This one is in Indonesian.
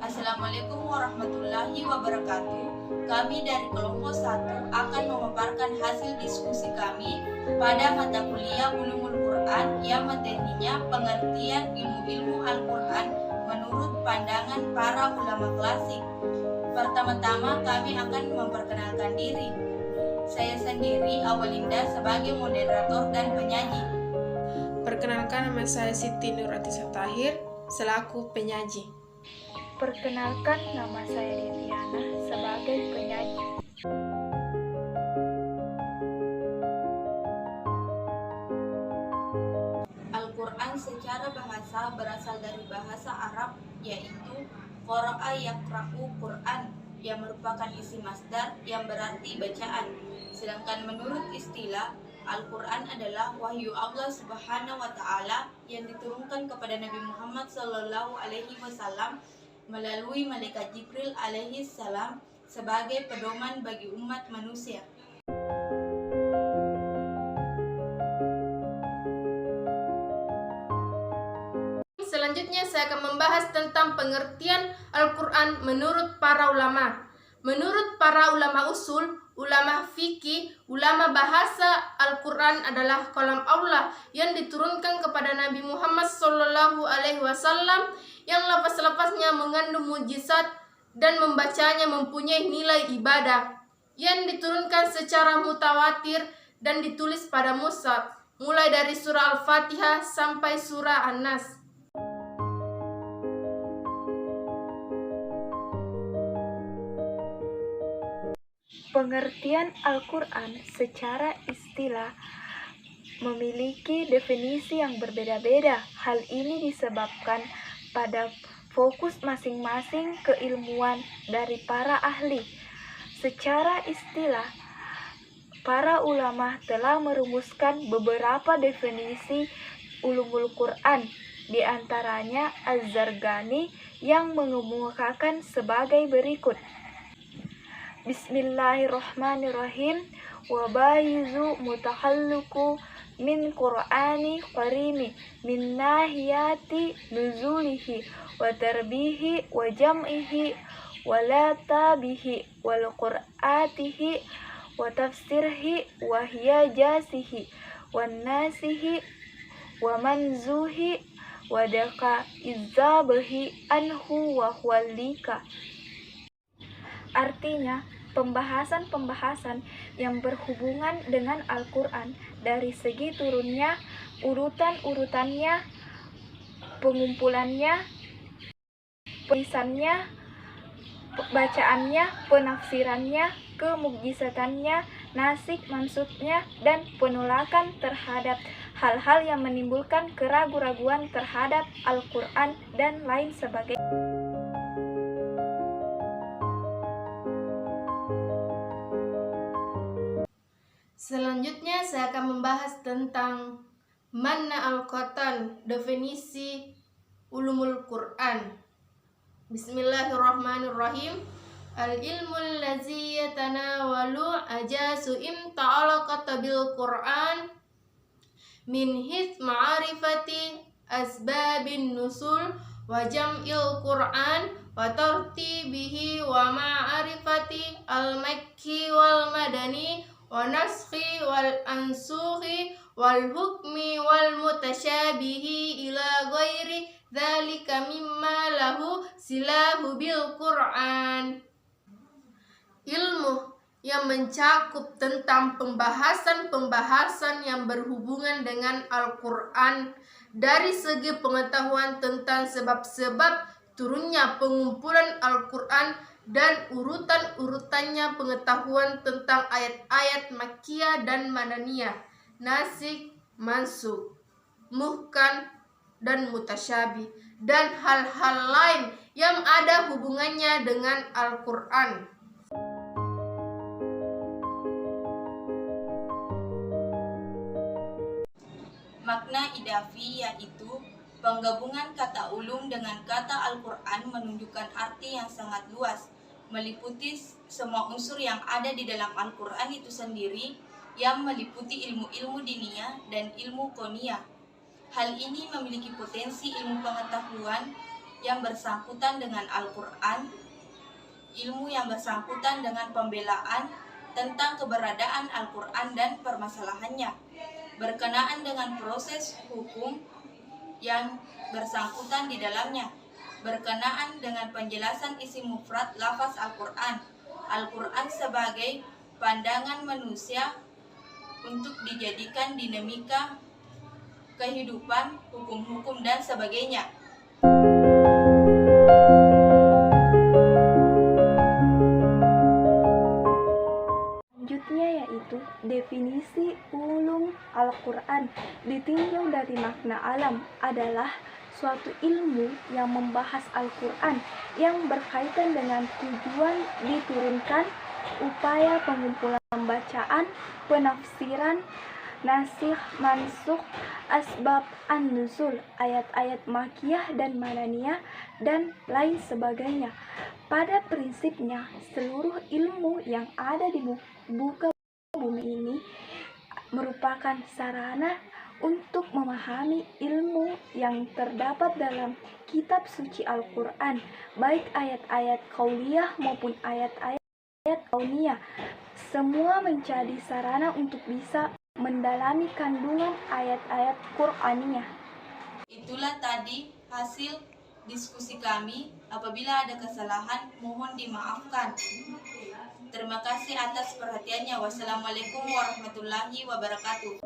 Assalamualaikum warahmatullahi wabarakatuh. Kami dari kelompok 1 akan memaparkan hasil diskusi kami pada mata kuliah Ulumul Quran yang materinya pengertian ilmu-ilmu Al-Quran menurut pandangan para ulama klasik. Pertama-tama kami akan memperkenalkan diri. Saya sendiri Awalinda sebagai moderator dan penyaji. Perkenalkan, nama saya Siti Nuratisa Tahir selaku penyaji. Perkenalkan, nama saya Deviana sebagai penyaji. Al-Quran secara bahasa berasal dari bahasa Arab yaitu qara'a yaqra'u Quran yang merupakan isi masdar yang berarti bacaan. Sedangkan menurut istilah, Al-Quran adalah wahyu Allah Subhanahu wa taala yang diturunkan kepada Nabi Muhammad sallallahu alaihi wasallam melalui malaikat Jibril alaihi salam sebagai pedoman bagi umat manusia. Selanjutnya saya akan membahas tentang pengertian Al-Quran menurut para ulama. Menurut para ulama usul, ulama fikih, ulama bahasa, Al-Quran adalah kalam Allah yang diturunkan kepada Nabi Muhammad SAW yang lafaz-lafaznya mengandung mujizat dan membacanya mempunyai nilai ibadah, yang diturunkan secara mutawatir dan ditulis pada mushaf, mulai dari surah Al-Fatihah sampai surah An-Nas. Pengertian Al-Quran secara istilah memiliki definisi yang berbeda-beda. Hal ini disebabkan pada fokus masing-masing keilmuan dari para ahli. Secara istilah, para ulama telah merumuskan beberapa definisi ulumul Quran, di antaranya Az-Zarqani yang mengemukakan sebagai berikut. Bismillahirrahmanirrahim. Wa bayizu mutahalluku min Qur'ani qarimi min nahiyati nuzulihi wa tarbihi wa jam'ihi wa la tabihi wal qur'atihi wa tafsirhi wa hiyajasihi wa nasihi wa manzuhi wa daka izabahi anhu wa huwalika. Artinya, pembahasan-pembahasan yang berhubungan dengan Al-Quran dari segi turunnya, urutan-urutannya, pengumpulannya, penulisannya, bacaannya, penafsirannya, kemukjizatannya, nasik maksudnya, dan penolakan terhadap hal-hal yang menimbulkan keraguan-raguan terhadap Al-Quran dan lain sebagainya. Selanjutnya saya akan membahas tentang Manna al-Qatan, definisi ulumul Quran. Bismillahirrahmanirrahim. Al-ilmul ladzi yatanawalu ajasu imta'alaqata bil Quran min hits ma'arifati asbabin nusul wa jam'il Quran wa tartibihi wa ma'arifati al-makki wal madani wa naskhi wal ansukhi wal hukmi wal mutasyabihi ila ghairi dzalika mimma lahu silahu bil Quran. Ilmu yang mencakup tentang pembahasan-pembahasan yang berhubungan dengan Al-Quran dari segi pengetahuan tentang sebab-sebab turunnya pengumpulan Al-Quran dan urutan-urutannya, pengetahuan tentang ayat-ayat Makkiyah dan Madaniyah, nasik, mansukh, muhkam dan mutasyabih, dan hal-hal lain yang ada hubungannya dengan Al-Quran. Makna idafi yaitu penggabungan kata ulum dengan kata Al-Quran menunjukkan arti yang sangat luas, meliputi semua unsur yang ada di dalam Al-Quran itu sendiri, yang meliputi ilmu-ilmu diniyah dan ilmu kauniyah. Hal ini memiliki potensi ilmu pengetahuan yang bersangkutan dengan Al-Quran, ilmu yang bersangkutan dengan pembelaan tentang keberadaan Al-Quran dan permasalahannya, berkenaan dengan proses hukum yang bersangkutan di dalamnya, berkenaan dengan penjelasan isi mufrad lafaz Al-Quran, Al-Quran sebagai pandangan manusia untuk dijadikan dinamika kehidupan, hukum-hukum, dan sebagainya. Selanjutnya yaitu definisi ulum Al-Quran ditinjau dari makna alam adalah suatu ilmu yang membahas Al-Quran yang berkaitan dengan tujuan diturunkan, upaya pengumpulan bacaan, penafsiran, nasikh mansukh, asbab an-nuzul, ayat-ayat makiyah dan madaniyah, dan lain sebagainya. Pada prinsipnya, seluruh ilmu yang ada di muka bumi ini merupakan sarana untuk memahami ilmu yang terdapat dalam kitab suci Al-Quran, baik ayat-ayat qauliyah maupun ayat-ayat kauniyah. Semua menjadi sarana untuk bisa mendalami kandungan ayat-ayat Qur'aniyah. Itulah tadi hasil diskusi kami. Apabila ada kesalahan, mohon dimaafkan. Terima kasih atas perhatiannya. Wassalamualaikum warahmatullahi wabarakatuh.